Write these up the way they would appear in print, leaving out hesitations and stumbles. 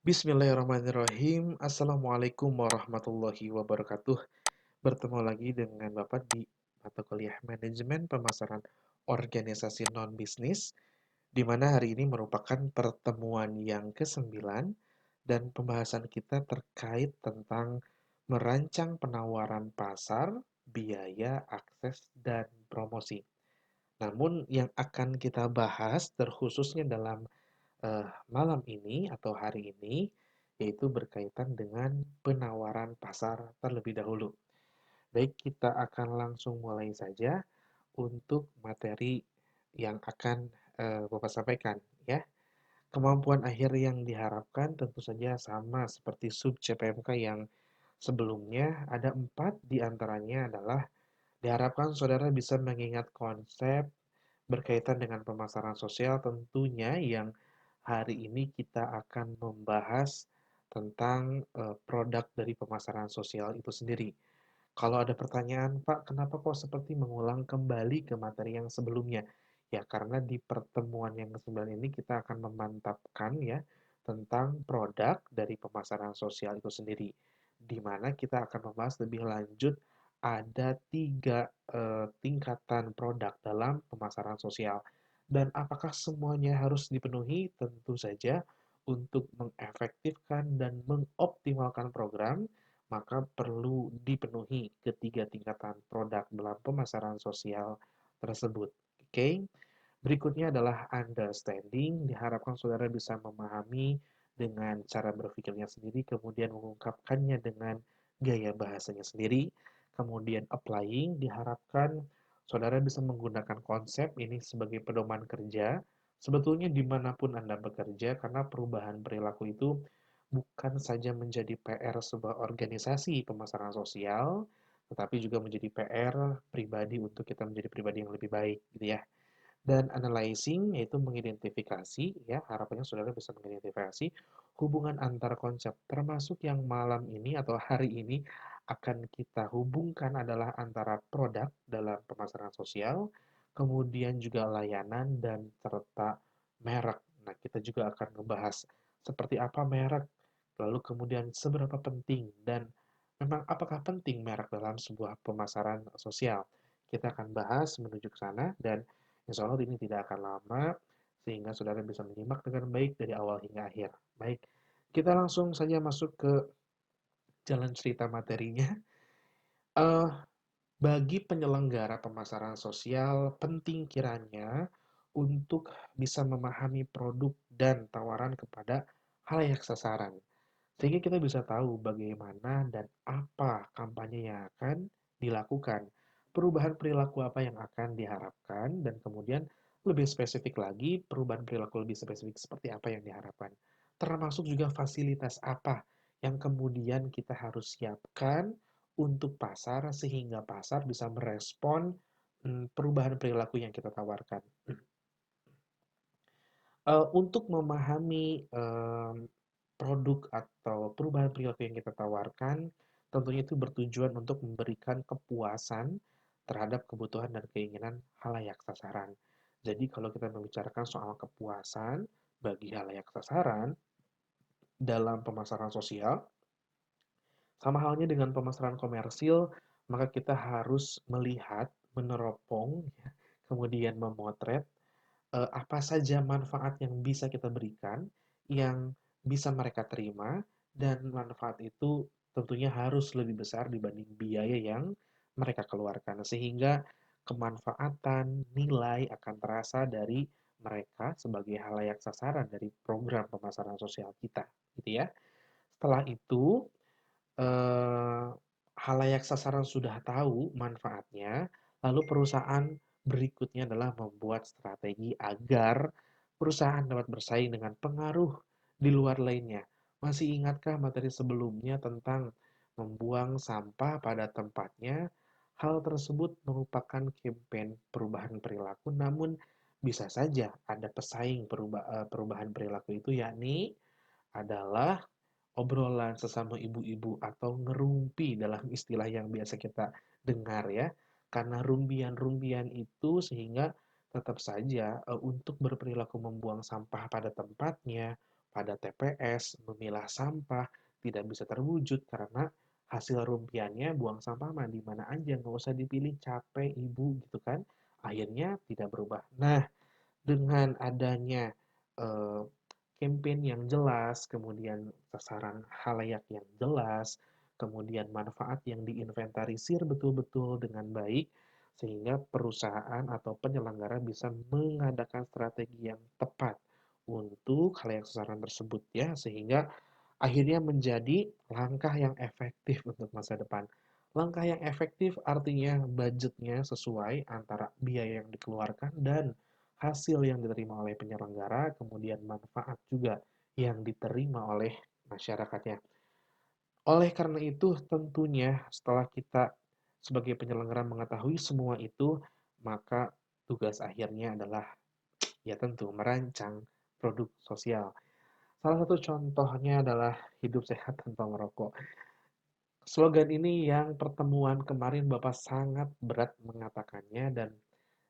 Bismillahirrahmanirrahim. Assalamualaikum warahmatullahi wabarakatuh. Bertemu lagi dengan Bapak di mata kuliah Manajemen Pemasaran Organisasi Non-Bisnis, di mana hari ini merupakan pertemuan yang ke-9 dan pembahasan kita terkait tentang merancang penawaran pasar, biaya, akses, dan promosi. Namun yang akan kita bahas terkhususnya dalam malam ini atau hari ini, yaitu berkaitan dengan penawaran pasar terlebih dahulu. Baik, kita akan langsung mulai saja untuk materi yang akan Bapak sampaikan ya. Kemampuan akhir yang diharapkan tentu saja sama seperti sub CPMK yang sebelumnya, ada 4 diantaranya adalah diharapkan saudara bisa mengingat konsep berkaitan dengan pemasaran sosial tentunya yang hari ini kita akan membahas tentang produk dari pemasaran sosial itu sendiri. Kalau ada pertanyaan, Pak, kenapa kok seperti mengulang kembali ke materi yang sebelumnya? Ya, karena di pertemuan yang ke-9 ini kita akan memantapkan ya tentang produk dari pemasaran sosial itu sendiri. Di mana kita akan membahas lebih lanjut ada 3 tingkatan produk dalam pemasaran sosial. Dan apakah semuanya harus dipenuhi? Tentu saja untuk mengefektifkan dan mengoptimalkan program maka perlu dipenuhi ketiga tingkatan produk dalam pemasaran sosial tersebut. Oke, berikutnya adalah understanding. Diharapkan saudara bisa memahami dengan cara berpikirnya sendiri, kemudian mengungkapkannya dengan gaya bahasanya sendiri. Kemudian applying, diharapkan saudara bisa menggunakan konsep ini sebagai pedoman kerja. Sebetulnya dimanapun Anda bekerja, karena perubahan perilaku itu bukan saja menjadi PR sebuah organisasi pemasaran sosial, tetapi juga menjadi PR pribadi untuk kita menjadi pribadi yang lebih baik, gitu ya. Dan analyzing yaitu mengidentifikasi, ya harapannya saudara bisa mengidentifikasi hubungan antar konsep, termasuk yang malam ini atau hari ini akan kita hubungkan adalah antara produk dalam pemasaran sosial, kemudian juga layanan dan serta merek. Nah, kita juga akan membahas seperti apa merek, lalu kemudian seberapa penting dan memang apakah penting merek dalam sebuah pemasaran sosial. Kita akan bahas menuju ke sana dan insya Allah ini tidak akan lama, sehingga saudara bisa menyimak dengan baik dari awal hingga akhir. Baik, kita langsung saja masuk ke jalan cerita materinya. Eh, bagi penyelenggara pemasaran sosial, penting kiranya untuk bisa memahami produk dan tawaran kepada halayak sasaran. Sehingga kita bisa tahu bagaimana dan apa kampanye yang akan dilakukan, perubahan perilaku apa yang akan diharapkan, dan kemudian lebih spesifik lagi, perubahan perilaku lebih spesifik seperti apa yang diharapkan. Termasuk juga fasilitas apa yang kemudian kita harus siapkan untuk pasar sehingga pasar bisa merespon perubahan perilaku yang kita tawarkan. Untuk memahami, produk atau perubahan perilaku yang kita tawarkan, tentunya itu bertujuan untuk memberikan kepuasan terhadap kebutuhan dan keinginan khalayak sasaran. Jadi kalau kita membicarakan soal kepuasan bagi khalayak sasaran dalam pemasaran sosial, sama halnya dengan pemasaran komersil, maka kita harus melihat, meneropong, ya, kemudian memotret apa saja manfaat yang bisa kita berikan, yang bisa mereka terima, dan manfaat itu tentunya harus lebih besar dibanding biaya yang mereka keluarkan. Sehingga kemanfaatan, nilai akan terasa dari mereka sebagai halayak sasaran dari program pemasaran sosial kita, gitu ya. Setelah itu, eee, khalayak sasaran sudah tahu manfaatnya, lalu perusahaan berikutnya adalah membuat strategi agar perusahaan dapat bersaing dengan pengaruh di luar lainnya. Masih ingatkah materi sebelumnya tentang membuang sampah pada tempatnya? Hal tersebut merupakan campaign perubahan perilaku, namun bisa saja ada pesaing perubahan perilaku itu, yakni adalah obrolan sesama ibu-ibu atau ngerumpi dalam istilah yang biasa kita dengar ya. Karena rumpian-rumpian itu sehingga tetap saja untuk berperilaku membuang sampah pada tempatnya, pada TPS, memilah sampah, tidak bisa terwujud karena hasil rumpiannya buang sampah mah di mana aja, nggak usah dipilih, capek ibu gitu kan. Akhirnya tidak berubah. Nah, dengan adanya eh, campaign yang jelas, kemudian sasaran halayak yang jelas, kemudian manfaat yang diinventarisir betul-betul dengan baik, sehingga perusahaan atau penyelenggara bisa mengadakan strategi yang tepat untuk halayak sasaran tersebut ya, sehingga akhirnya menjadi langkah yang efektif untuk masa depan. Langkah yang efektif artinya budgetnya sesuai antara biaya yang dikeluarkan dan hasil yang diterima oleh penyelenggara, kemudian manfaat juga yang diterima oleh masyarakatnya. Oleh karena itu, tentunya setelah kita sebagai penyelenggara mengetahui semua itu, maka tugas akhirnya adalah ya tentu merancang produk sosial. Salah satu contohnya adalah hidup sehat tanpa merokok. Slogan ini yang pertemuan kemarin Bapak sangat berat mengatakannya dan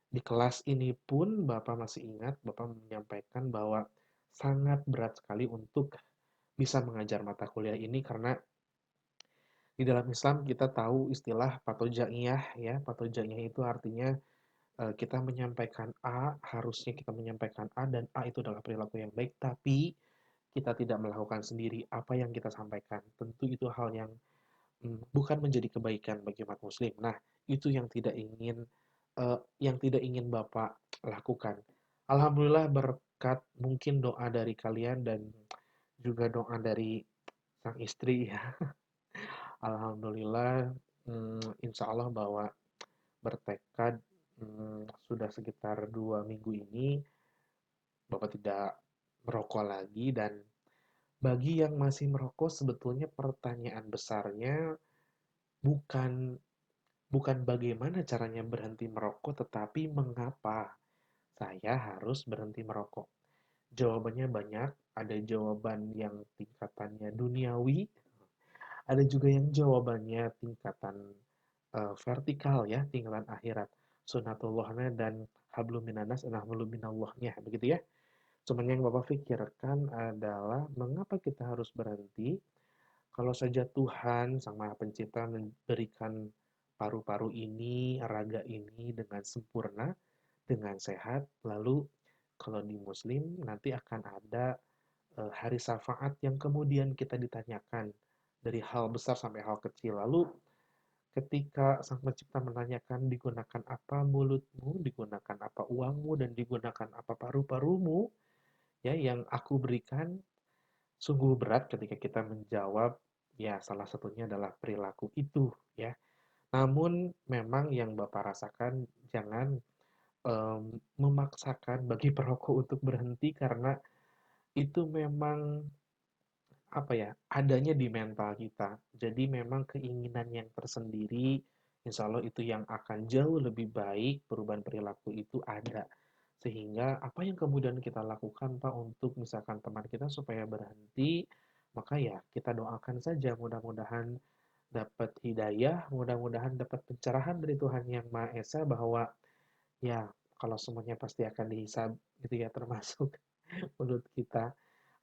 di kelas ini pun Bapak masih ingat, Bapak menyampaikan bahwa sangat berat sekali untuk bisa mengajar mata kuliah ini karena di dalam Islam kita tahu istilah patojaiyah ya. Patojaiyah itu artinya kita menyampaikan A, harusnya kita menyampaikan A dan A itu adalah perilaku yang baik, tapi kita tidak melakukan sendiri apa yang kita sampaikan. Tentu itu hal yang bukan menjadi kebaikan bagi umat muslim. Nah, itu yang tidak ingin Bapak lakukan. Alhamdulillah berkat mungkin doa dari kalian dan juga doa dari sang istri ya. Alhamdulillah, insya Allah bahwa bertekad sudah sekitar 2 minggu ini Bapak tidak merokok lagi dan bagi yang masih merokok sebetulnya pertanyaan besarnya bukan bukan bagaimana caranya berhenti merokok, tetapi mengapa saya harus berhenti merokok. Jawabannya banyak, ada jawaban yang tingkatannya duniawi, ada juga yang jawabannya tingkatan vertikal ya, tingkatan akhirat. Sunatullahnya dan hablum minanas dan hablum minallahnya, begitu ya. Cuman yang Bapak pikirkan adalah mengapa kita harus berhenti kalau saja Tuhan Sang Maha Pencipta memberikan paru-paru ini, raga ini dengan sempurna, dengan sehat, lalu kalau di Muslim nanti akan ada hari syafaat yang kemudian kita ditanyakan dari hal besar sampai hal kecil. Lalu ketika Sang Pencipta menanyakan digunakan apa mulutmu, digunakan apa uangmu, dan digunakan apa paru-parumu, ya yang aku berikan, sungguh berat ketika kita menjawab, ya salah satunya adalah perilaku itu, ya. Namun memang yang Bapak rasakan jangan memaksakan bagi perokok untuk berhenti karena itu memang apa ya, adanya di mental kita. Jadi memang keinginan yang tersendiri, insya Allah itu yang akan jauh lebih baik, perubahan perilaku itu ada. Sehingga apa yang kemudian kita lakukan Pak untuk misalkan teman kita supaya berhenti, maka ya kita doakan saja mudah-mudahan dapat hidayah, mudah-mudahan dapat pencerahan dari Tuhan Yang Maha Esa bahwa ya kalau semuanya pasti akan dihisab gitu ya termasuk mulut kita.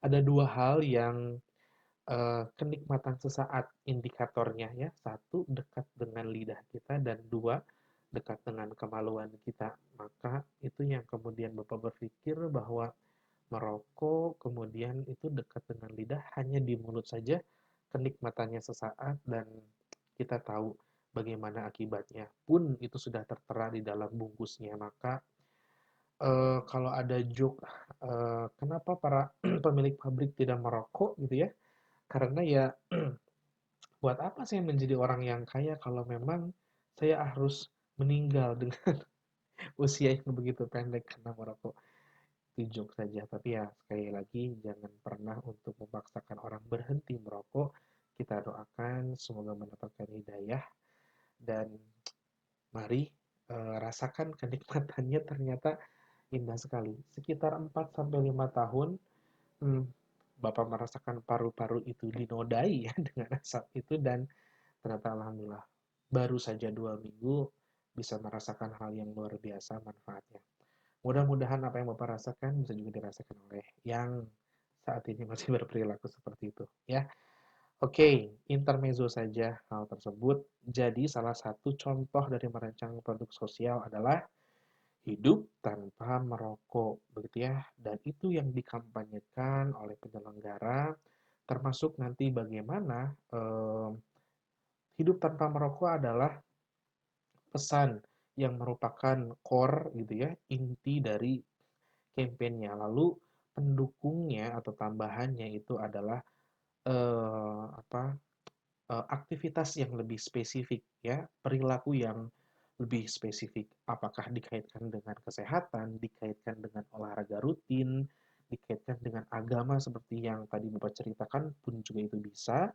Ada dua hal yang kenikmatan sesaat indikatornya ya. Satu, dekat dengan lidah kita, dan dua, dekat dengan kemaluan kita. Maka itu yang kemudian Bapak berpikir bahwa merokok kemudian itu dekat dengan lidah hanya di mulut saja, kenikmatannya sesaat dan kita tahu bagaimana akibatnya pun itu sudah tertera di dalam bungkusnya. Maka kalau ada joke kenapa para pemilik pabrik tidak merokok gitu ya, karena ya buat apa saya menjadi orang yang kaya kalau memang saya harus meninggal dengan usia yang begitu pendek karena merokok. Itu joke saja. Tapi ya sekali lagi jangan pernah untuk memaksakan orang berhenti merokok. Kita doakan semoga mendapatkan hidayah dan mari rasakan kenikmatannya, ternyata indah sekali. Sekitar 4 sampai 5 tahun hmm, Bapak merasakan paru-paru itu dinodai ya dengan asap itu dan ternyata alhamdulillah baru saja 2 minggu bisa merasakan hal yang luar biasa manfaatnya. Mudah-mudahan apa yang Bapak rasakan bisa juga dirasakan oleh yang saat ini masih berperilaku seperti itu, ya. Oke, intermezzo saja hal tersebut. Jadi salah satu contoh dari merancang produk sosial adalah hidup tanpa merokok, begitu ya. Dan itu yang dikampanyekan oleh penyelenggara, termasuk nanti bagaimana hidup tanpa merokok adalah pesan yang merupakan core gitu ya, inti dari kampanyenya. Lalu pendukungnya atau tambahannya itu adalah apa aktivitas yang lebih spesifik ya, perilaku yang lebih spesifik. Apakah dikaitkan dengan kesehatan, dikaitkan dengan olahraga rutin, dikaitkan dengan agama seperti yang tadi Bapak ceritakan pun juga itu bisa.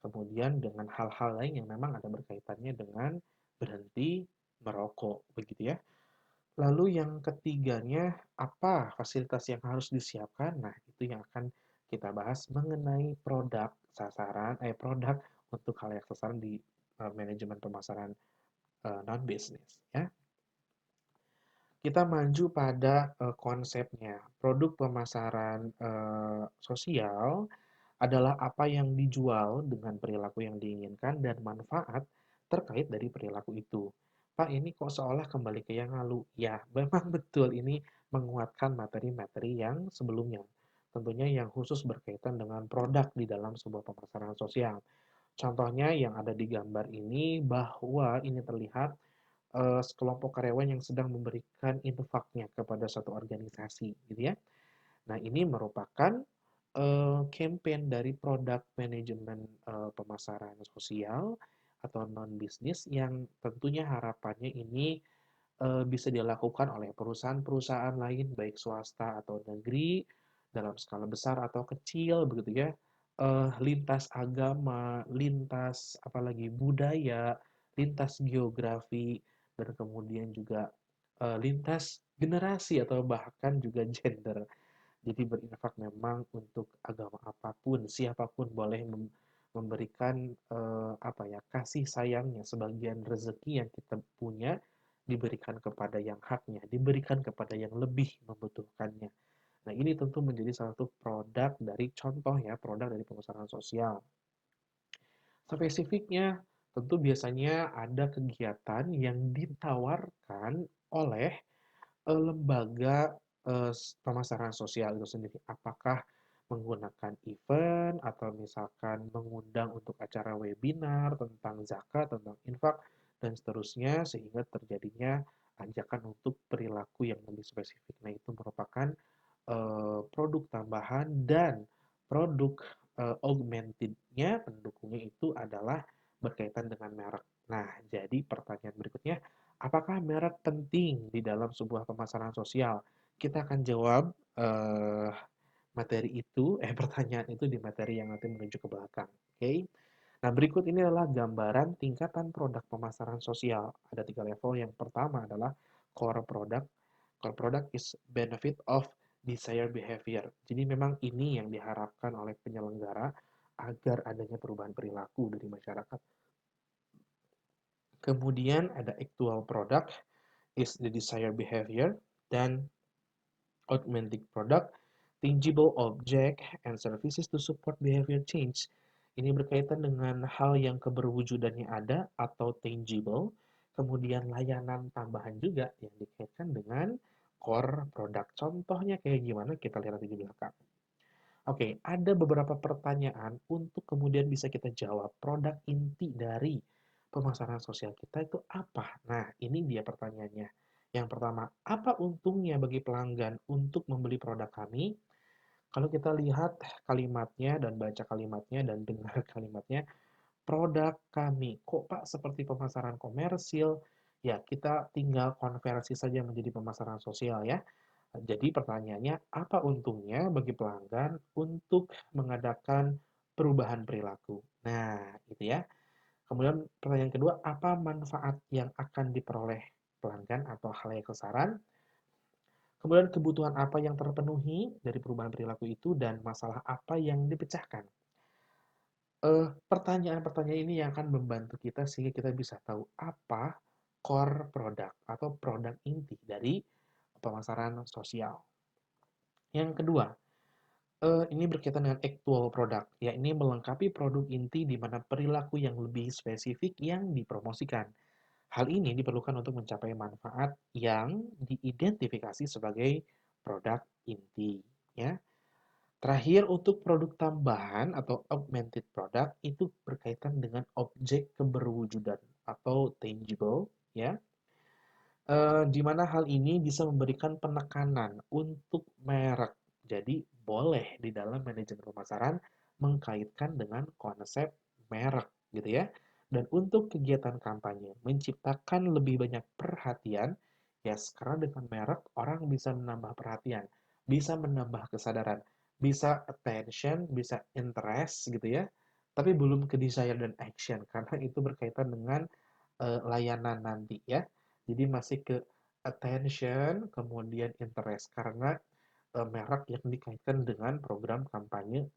Kemudian dengan hal-hal lain yang memang ada berkaitannya dengan berhenti merokok, begitu ya. Lalu yang ketiganya, apa fasilitas yang harus disiapkan? Nah, itu yang akan kita bahas mengenai produk untuk khalayak sasaran di manajemen pemasaran non-bisnis ya. Kita maju pada konsepnya. Produk pemasaran sosial adalah apa yang dijual dengan perilaku yang diinginkan dan manfaat terkait dari perilaku itu. Pak, ini kok seolah kembali ke yang lalu? Ya, memang betul ini menguatkan materi-materi yang sebelumnya. Tentunya yang khusus berkaitan dengan produk di dalam sebuah pemasaran sosial. Contohnya yang ada di gambar ini bahwa ini terlihat sekelompok karyawan yang sedang memberikan infaknya kepada satu organisasi, gitu ya. Nah, ini merupakan campaign dari produk manajemen pemasaran sosial atau non-bisnis yang tentunya harapannya ini bisa dilakukan oleh perusahaan-perusahaan lain, baik swasta atau negeri, dalam skala besar atau kecil, begitu ya. Lintas agama, lintas apalagi budaya, lintas geografi, dan kemudian juga lintas generasi atau bahkan juga gender. Jadi berinfak memang untuk agama apapun, siapapun boleh memberikan apa ya, kasih sayangnya, sebagian rezeki yang kita punya diberikan kepada yang haknya, diberikan kepada yang lebih membutuhkannya. Nah, ini tentu menjadi salah satu produk dari contoh ya, produk dari pemasaran sosial. Spesifiknya, tentu biasanya ada kegiatan yang ditawarkan oleh lembaga pemasaran sosial itu sendiri. Apakah menggunakan event atau misalkan mengundang untuk acara webinar tentang zakat, tentang infak, dan seterusnya sehingga terjadinya ajakan untuk perilaku yang lebih spesifik. Nah, itu merupakan produk tambahan dan produk augmented-nya, pendukungnya itu adalah berkaitan dengan merek. Nah, jadi pertanyaan berikutnya, apakah merek penting di dalam sebuah pemasaran sosial? Kita akan jawab materi itu, pertanyaan itu di materi yang nanti menuju ke belakang. Oke. Nah, berikut ini adalah gambaran tingkatan produk pemasaran sosial. Ada 3 level. Yang pertama adalah core product. Core product is benefit of desired behavior. Jadi memang ini yang diharapkan oleh penyelenggara agar adanya perubahan perilaku dari masyarakat. Kemudian ada actual product is the desired behavior, dan augmented product, tangible object and services to support behavior change. Ini berkaitan dengan hal yang keberwujudannya ada atau tangible, kemudian layanan tambahan juga yang dikaitkan dengan core product. Contohnya kayak gimana kita lihat di belakang. Oke, ada beberapa pertanyaan untuk kemudian bisa kita jawab. Produk inti dari pemasaran sosial kita itu apa? Nah, ini dia pertanyaannya. Yang pertama, apa untungnya bagi pelanggan untuk membeli produk kami? Kalau kita lihat kalimatnya dan baca kalimatnya dan dengar kalimatnya, produk kami. Kok Pak seperti pemasaran komersil? Ya, kita tinggal konversi saja menjadi pemasaran sosial ya. Jadi pertanyaannya, apa untungnya bagi pelanggan untuk mengadakan perubahan perilaku? Nah, gitu ya. Kemudian pertanyaan kedua, apa manfaat yang akan diperoleh pelanggan atau khalayak sasaran? Kemudian kebutuhan apa yang terpenuhi dari perubahan perilaku itu dan masalah apa yang dipecahkan? Pertanyaan-pertanyaan ini yang akan membantu kita sehingga kita bisa tahu apa core product atau produk inti dari pemasaran sosial. Yang kedua, Ini berkaitan dengan actual product, ya ini melengkapi produk inti di mana perilaku yang lebih spesifik yang dipromosikan. Hal ini diperlukan untuk mencapai manfaat yang diidentifikasi sebagai produk inti, ya. Terakhir, untuk produk tambahan atau augmented product itu berkaitan dengan objek keberwujudan atau tangible, ya. Di mana hal ini bisa memberikan penekanan untuk merek. Jadi, boleh di dalam manajemen pemasaran mengkaitkan dengan konsep merek, gitu ya. Dan untuk kegiatan kampanye, menciptakan lebih banyak perhatian, ya karena dengan merek orang bisa menambah perhatian, bisa menambah kesadaran, bisa attention, bisa interest gitu ya. Tapi belum ke desire dan action karena itu berkaitan dengan layanan nanti ya. Jadi masih ke attention, kemudian interest karena merek yang dikaitkan dengan program kampanye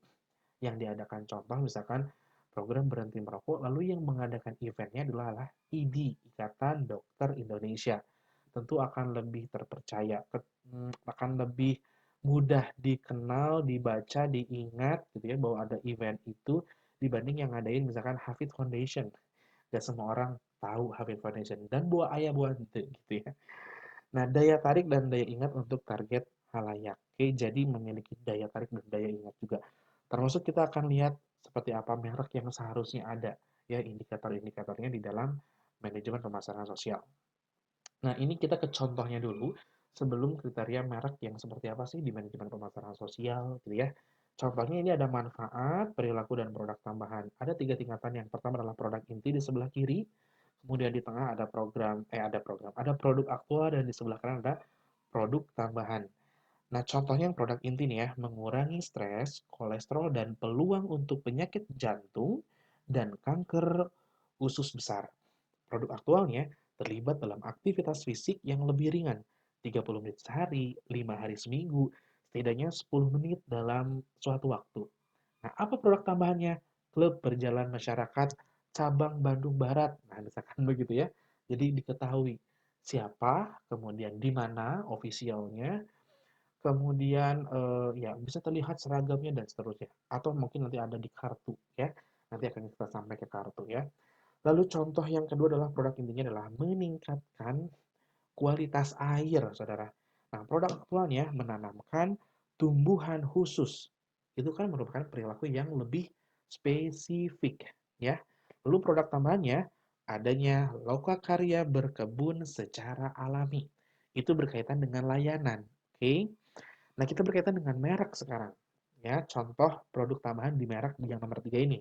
yang diadakan. Contoh misalkan program berhenti merokok, lalu yang mengadakan eventnya adalah IDI, Ikatan Dokter Indonesia. Tentu akan lebih terpercaya, akan lebih mudah dikenal, dibaca, diingat gitu ya bahwa ada event itu dibanding yang ngadain misalkan Hafid Foundation. Gak semua orang tahu Hafid Foundation dan buah ayah buah ente gitu ya. Nah, daya tarik dan daya ingat untuk target halayak. Oke, jadi memiliki daya tarik dan daya ingat juga. Termasuk kita akan lihat seperti apa merek yang seharusnya ada, ya indikator-indikatornya di dalam manajemen pemasaran sosial. Nah, ini kita ke contohnya dulu sebelum kriteria merek yang seperti apa sih di manajemen pemasaran sosial gitu ya. Contohnya ini ada manfaat, perilaku, dan produk tambahan. Ada tiga tingkatan. Yang pertama adalah produk inti di sebelah kiri, kemudian di tengah ada produk aktual, dan di sebelah kanan ada produk tambahan. Nah, contohnya yang produk inti nih ya, mengurangi stres, kolesterol, dan peluang untuk penyakit jantung dan kanker usus besar. Produk aktualnya terlibat dalam aktivitas fisik yang lebih ringan, 30 menit sehari, 5 hari seminggu, setidaknya 10 menit dalam suatu waktu. Nah, apa produk tambahannya? Klub Berjalan Masyarakat Cabang Bandung Barat. Nah, misalkan begitu ya. Jadi diketahui siapa, kemudian di mana ofisialnya, kemudian ya bisa terlihat seragamnya dan seterusnya. Atau mungkin nanti ada di kartu ya. Nanti akan kita sampai ke kartu ya. Lalu contoh yang kedua adalah produk intinya adalah meningkatkan kualitas air, saudara. Nah, produk aktualnya menanamkan tumbuhan khusus. Itu kan merupakan perilaku yang lebih spesifik, ya. Lalu produk tambahannya adanya lokakarya berkebun secara alami. Itu berkaitan dengan layanan, oke? Nah, kita berkaitan dengan merek sekarang. Ya, contoh produk tambahan di merek yang nomor 3 ini.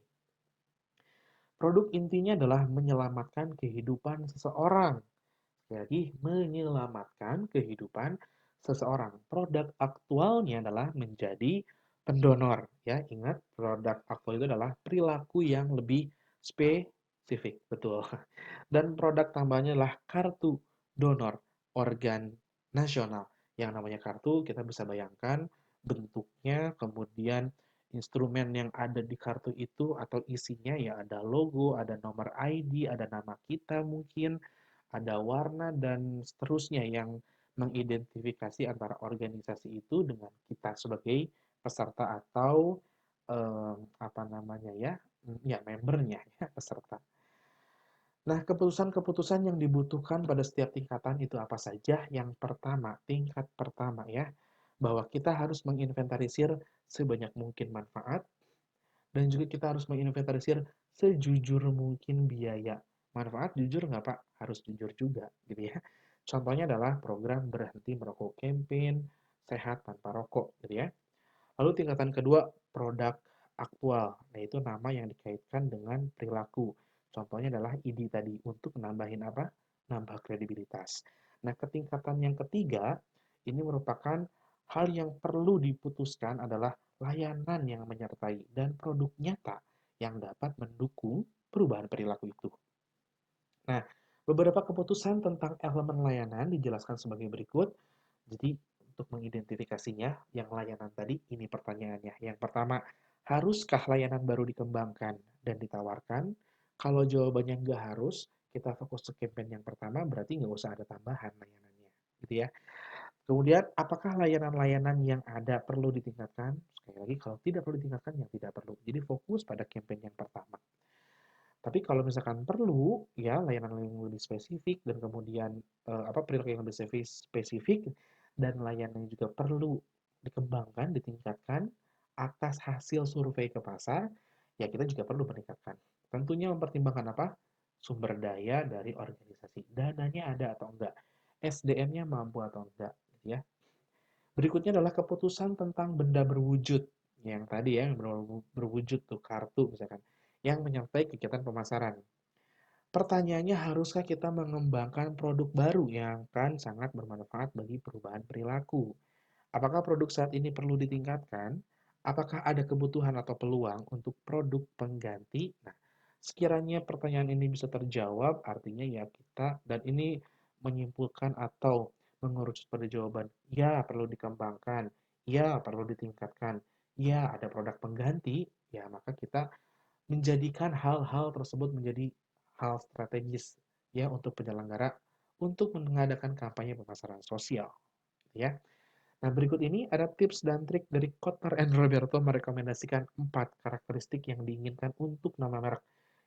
Produk intinya adalah menyelamatkan kehidupan seseorang. Jadi, menyelamatkan kehidupan seseorang. Produk aktualnya adalah menjadi pendonor. Ya, ingat produk aktual itu adalah perilaku yang lebih spesifik. Betul. Dan produk tambahnya adalah kartu donor organ nasional. Yang namanya kartu, kita bisa bayangkan bentuknya, kemudian instrumen yang ada di kartu itu atau isinya ya ada logo, ada nomor ID, ada nama kita mungkin, ada warna dan seterusnya yang mengidentifikasi antara organisasi itu dengan kita sebagai peserta atau apa namanya ya, ya membernya ya peserta. Nah, keputusan-keputusan yang dibutuhkan pada setiap tingkatan itu apa saja? Yang pertama, tingkat pertama ya, bahwa kita harus menginventarisir sebanyak mungkin manfaat dan juga kita harus menginventarisir sejujur mungkin biaya. Manfaat jujur nggak Pak? Harus jujur juga gitu ya. Contohnya adalah program berhenti merokok campaign sehat tanpa rokok gitu ya. Lalu tingkatan kedua, produk aktual, yaitu nama yang dikaitkan dengan perilaku. Contohnya adalah ID tadi, untuk nambahin apa? Nambah kredibilitas. Nah, ketingkatan yang ketiga, ini merupakan hal yang perlu diputuskan adalah layanan yang menyertai dan produk nyata yang dapat mendukung perubahan perilaku itu. Nah, beberapa keputusan tentang elemen layanan dijelaskan sebagai berikut. Jadi, untuk mengidentifikasinya, yang layanan tadi, ini pertanyaannya. Yang pertama, haruskah layanan baru dikembangkan dan ditawarkan? Kalau jawabannya nggak harus, kita fokus ke campaign yang pertama, berarti nggak usah ada tambahan layanannya. Gitu ya. Kemudian, apakah layanan-layanan yang ada perlu ditingkatkan? Sekali lagi, kalau tidak perlu ditingkatkan, yang tidak perlu. Jadi fokus pada campaign yang pertama. Tapi kalau misalkan perlu, ya layanan yang lebih spesifik dan kemudian perilaku yang lebih spesifik dan layanan juga perlu dikembangkan, ditingkatkan atas hasil survei ke pasar, ya kita juga perlu meningkatkan. Tentunya mempertimbangkan apa? Sumber daya dari organisasi. Dananya ada atau enggak? SDM-nya mampu atau enggak, gitu ya. Berikutnya adalah keputusan tentang benda berwujud. Yang tadi ya, yang berwujud tuh kartu misalkan, yang menyertai kegiatan pemasaran. Pertanyaannya, haruskah kita mengembangkan produk baru yang kan sangat bermanfaat bagi perubahan perilaku? Apakah produk saat ini perlu ditingkatkan? Apakah ada kebutuhan atau peluang untuk produk pengganti? Nah, sekiranya pertanyaan ini bisa terjawab, artinya ya kita, dan ini menyimpulkan atau mengerucut pada jawaban, ya perlu dikembangkan, ya perlu ditingkatkan, ya ada produk pengganti, ya maka kita menjadikan hal-hal tersebut menjadi hal strategis ya untuk penyelenggara untuk mengadakan kampanye pemasaran sosial, gitu ya. Nah, berikut ini ada tips dan trik dari Kotler and Roberto merekomendasikan 4 karakteristik yang diinginkan untuk nama merek.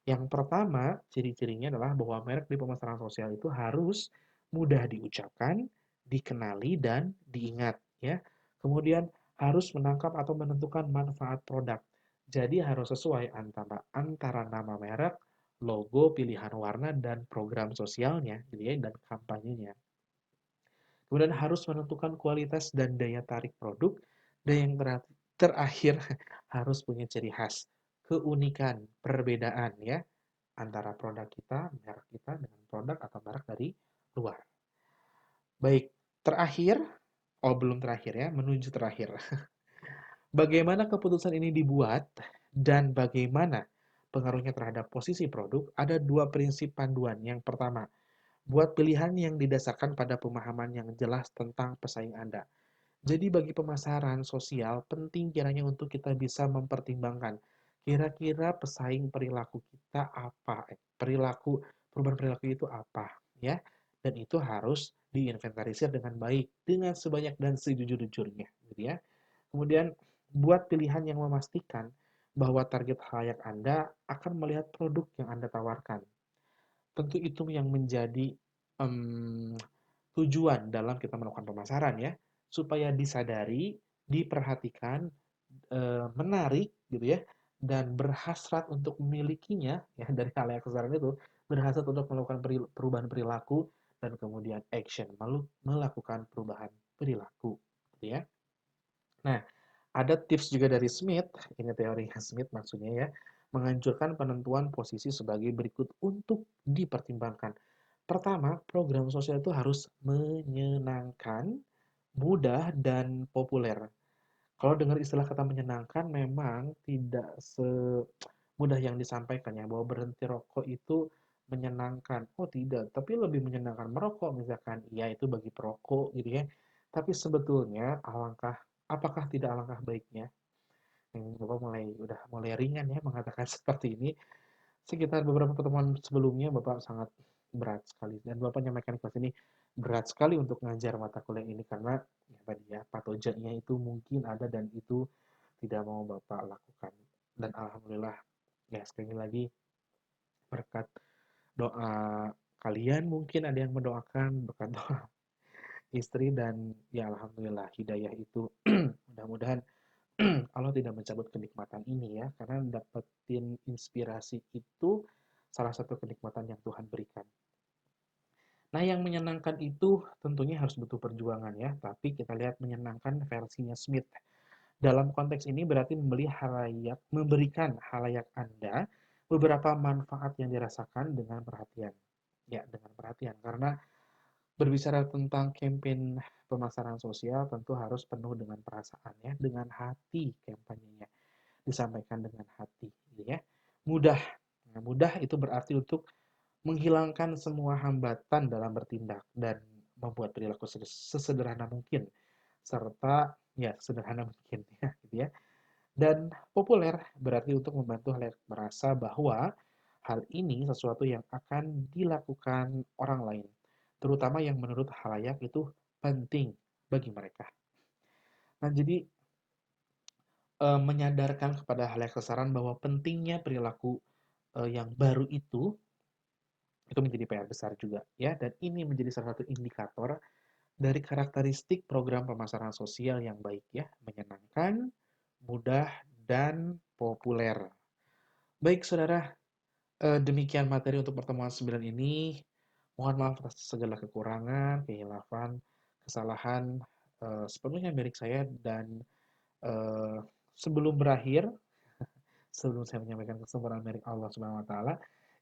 Yang pertama, ciri-cirinya adalah bahwa merek di pemasaran sosial itu harus mudah diucapkan, dikenali, dan diingat. Ya. Kemudian harus menangkap atau menentukan manfaat produk. Jadi harus sesuai antara nama merek, logo, pilihan warna, dan program sosialnya, gitu ya, dan kampanyenya. Kemudian harus menentukan kualitas dan daya tarik produk, dan yang terakhir harus punya ciri khas, keunikan, perbedaan ya antara produk kita, merek kita dengan produk atau merek dari luar. Baik, terakhir, belum terakhir ya, menuju terakhir. Bagaimana keputusan ini dibuat dan bagaimana pengaruhnya terhadap posisi produk? Ada dua prinsip panduan. Yang pertama, buat pilihan yang didasarkan pada pemahaman yang jelas tentang pesaing Anda. Jadi bagi pemasaran sosial, penting kiranya untuk kita bisa mempertimbangkan kira-kira pesaing perilaku kita apa, perubahan perilaku itu apa, ya. Dan itu harus diinventarisir dengan baik, dengan sebanyak dan sejujur-jujurnya, gitu ya. Kemudian buat pilihan yang memastikan bahwa target khalayak Anda akan melihat produk yang Anda tawarkan. Tentu itu yang menjadi um, tujuan dalam kita melakukan pemasaran ya, supaya disadari, diperhatikan, menarik gitu ya, dan berhasrat untuk memilikinya ya dari khalayak keseluruhan itu, berhasrat untuk melakukan perubahan perilaku dan kemudian action melakukan perubahan perilaku gitu ya. Nah, ada tips juga dari Smith, ini teorinya Smith maksudnya ya, menganjurkan penentuan posisi sebagai berikut untuk dipertimbangkan. Pertama, program sosial itu harus menyenangkan, mudah, dan populer. Kalau dengar istilah kata menyenangkan, memang tidak semudah yang disampaikan ya, bahwa berhenti rokok itu menyenangkan. Oh tidak, tapi lebih menyenangkan merokok misalkan. Iya itu bagi perokok gitu ya. Tapi sebetulnya apakah tidak alangkah baiknya? Bapak udah mulai ringan ya mengatakan seperti ini. Sekitar beberapa pertemuan sebelumnya Bapak sangat berat sekali dan Bapak nyampaikan kelas ini berat sekali untuk ngajar mata kuliah ini karena ya tadi ya patogennya itu mungkin ada dan itu tidak mau Bapak lakukan. Dan alhamdulillah ya sekali lagi berkat doa kalian mungkin ada yang mendoakan berkat doa istri dan ya alhamdulillah hidayah itu mudah-mudahan Allah tidak mencabut kenikmatan ini ya, karena dapetin inspirasi itu salah satu kenikmatan yang Tuhan berikan. Nah, yang menyenangkan itu tentunya harus butuh perjuangan ya, tapi kita lihat menyenangkan versinya Smith. Dalam konteks ini berarti memberikan halayak Anda beberapa manfaat yang dirasakan dengan perhatian. Ya, dengan perhatian. Karena berbicara tentang campaign pemasaran sosial tentu harus penuh dengan perasaan ya, dengan hati kampanyenya disampaikan dengan hati, gitu ya. Mudah. Nah, mudah itu berarti untuk menghilangkan semua hambatan dalam bertindak dan membuat perilaku sesederhana mungkin serta ya sederhana mungkin ya, gitu ya. Dan populer berarti untuk membantu halayak merasa bahwa hal ini sesuatu yang akan dilakukan orang lain, terutama yang menurut halayak itu penting bagi mereka. Nah, jadi menyadarkan kepada halayak sasaran bahwa pentingnya perilaku, yang baru itu menjadi PR besar juga ya, dan ini menjadi salah satu indikator dari karakteristik program pemasaran sosial yang baik ya, menyenangkan, mudah, dan populer. Baik saudara, demikian materi untuk pertemuan 9 ini. Mohon maaf atas segala kekurangan, kehilafan, kesalahan, sepenuhnya milik saya dan, eee, sebelum berakhir, sebelum saya menyampaikan kesempurnaan milik Allah Subhanahu wa taala,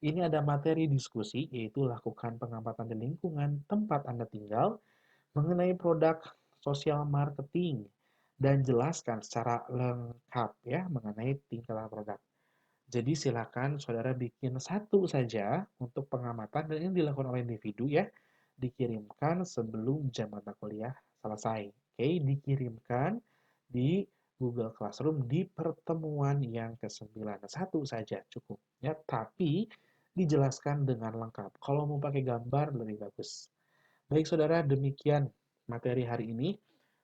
ini ada materi diskusi yaitu lakukan pengamatan di lingkungan tempat Anda tinggal mengenai produk sosial marketing dan jelaskan secara lengkap ya mengenai tingkatan produk. Jadi silakan saudara bikin satu saja untuk pengamatan dan ini dilakukan oleh individu ya, dikirimkan sebelum jam mata kuliah selesai. Oke, dikirimkan di Google Classroom di pertemuan yang ke-9. Satu saja cukup ya, tapi dijelaskan dengan lengkap. Kalau mau pakai gambar lebih bagus. Baik saudara, demikian materi hari ini.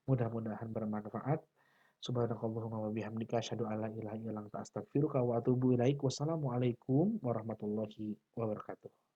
Mudah-mudahan bermanfaat. Subhanakallahumma wa bihamdika asyhadu an la ilaha illa anta astaghfiruka wa atubu ilaik. Wassalamualaikum warahmatullahi wabarakatuh.